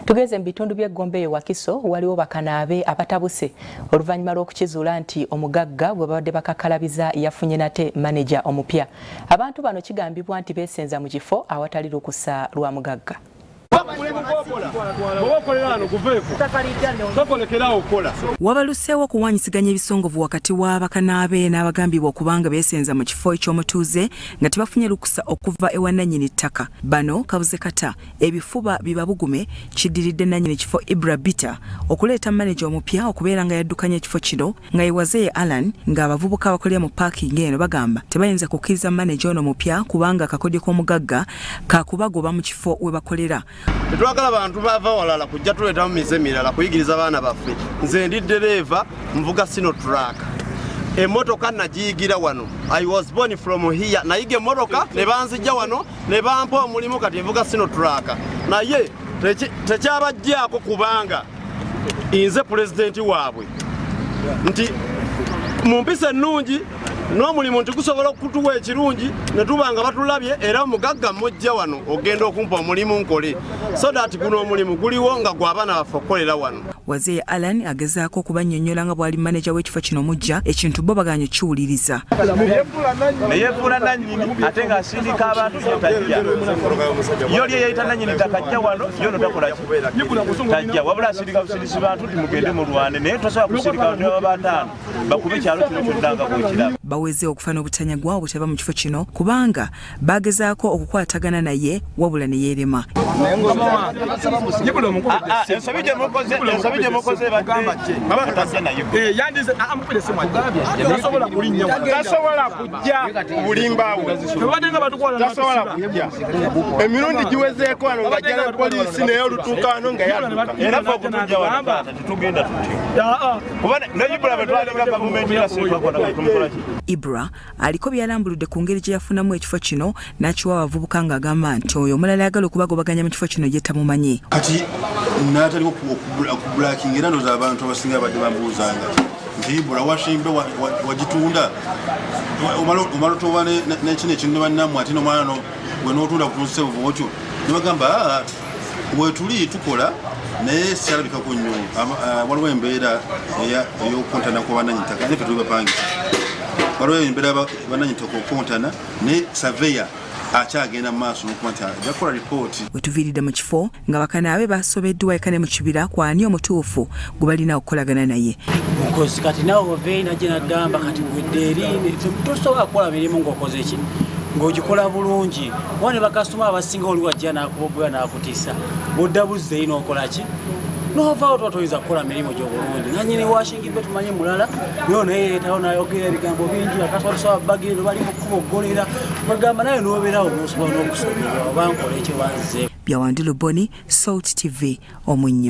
Tugeze mbitundu by'eggombe Wakiso waliwo Bakanaabe abatabuse oluvannyuma lw'okukizuula nti omugagga gwe babadde bakakalabiza yafunye nate manager omupya. Abantu bano kigambibwa nti beesenza mu kifo awatali lukusa lwa mugagga. Wabaluseewo kuwanyisiganya ebisongovu wakati wa Bakanaabe n'abagambibwa okubanga beesenza mu kifo eky'omutuuze nga tebafunye lukusa okuva ewa nannyini ttaka. Bano kabuze kata ebifuba bibabugume kiddiridde nannyini kifo Ibra Bita okuleeta manager omupya okubeera nga yaddukanya ekifo kino nga yewaze Alan ng'abavubuka abakolera mu parking eno bagamba tebayinza kukkiriza manager ono mupya kubanga akakodyo k'omugagga kakubagoba mu kifo we bakolera. Tetwagala abantu bava walala kujja tuleeta mu mize mirala kuyigiriza abaana baffe. Nze ndi dereva nvuga sino truck. Emotoka nagiyigira wano. I was born from here. Nayiga emotoka ne banzijja wano ne bampa omulimu kati nvuga sino truck. Naye tekyabajjaako kubanga nze pulezidenti waabwe nti mumpisa ennungi n'omulimu nti gusobola okutuwa ekirungi ne tubanga batulabye era omugagga mujja wano ogenda okumpa omulimu nkole so that guno omulimu guliwo nga gw'abaana baffe okukolera wano. Wazee Alan agezaako okubannyonnyola nga bw'ali manager w'ekifo kino mujja ekintu bo baganya kiwuliriza. Neyefuula nannyini ate ng'asindika abantu tajja. Yo lye yayita nannyini takajja wano yo no takola ki tajja wabula asindika busindisi bantu nti mugende mulwane naye tosobola kusindika abantu bataano bakube kyalo kino kyondanga bwekiraba. Baweze okufana obutanyagwa obutaba mu kifo kino kubanga bagezaako okukwatagana naye wabula ne yeerema. Emirundi giwezeeko wano nga jala poliisi naye olutuukaano nga yaluka. Era ffe okutujja wano tetugenda tutyo. Kuba n'Ibra bwe twalabira gavumenti yasirika kwona tumukola ki? Ibra aliko byalambuludde ku ngeri gye yafunamu ekifo kino n'akiwa abavubuka ng'agamba nti oyo omulala ayagala okubagobaganya mu kifo kino ye tamumanyi. Kati n'ataliwo okubulakinga era ndowooza abantu abasinga badde bambuuzanga nti Ibra washimbe wagitunda omala otoba n'ekino ekino ne bannammwe ate n'omwana gwe n'otunda kutunzise buvu otyo ne bagamba wetuli tukola naye sialabikako nnyo waliwo embeera ey'okukontana kw'abannannyini ttaka naffe tuli bapangisa waliwo embeera bannannyini ttaka okukontana ne surveyor akyagenda mu maaso n'okuba nti ajja kukola ripooti. Wetuviiridde mu kifo nga Bakanaabe basobeddwa ekane mu kibira kwani omutuufu gwe balina okukolagana naye. Mukozi kati nawe oveeyi najje n'agamba kati wedde eri tosobola kukola mirimu ng'okoze ki ng'ogikola bulungi wane bakasitoma abasinga oli wajja n'akubogera n'akutiisa bw'oddabuzeeyi n'okola ki n'ovaawo tuba toyinza kukola mirimu gy'obulungi nannyini washingibwe tumanyi mulala nayo nayeetawo n'ayogera ebigambo bingi akasobola bagendo bali mu kuboggolera bagamba naye n'obeerawo n'osobola n'okusoberwa oba nkola ekyo banze. Byawandilu Boni, Salt TV, Omunnyo.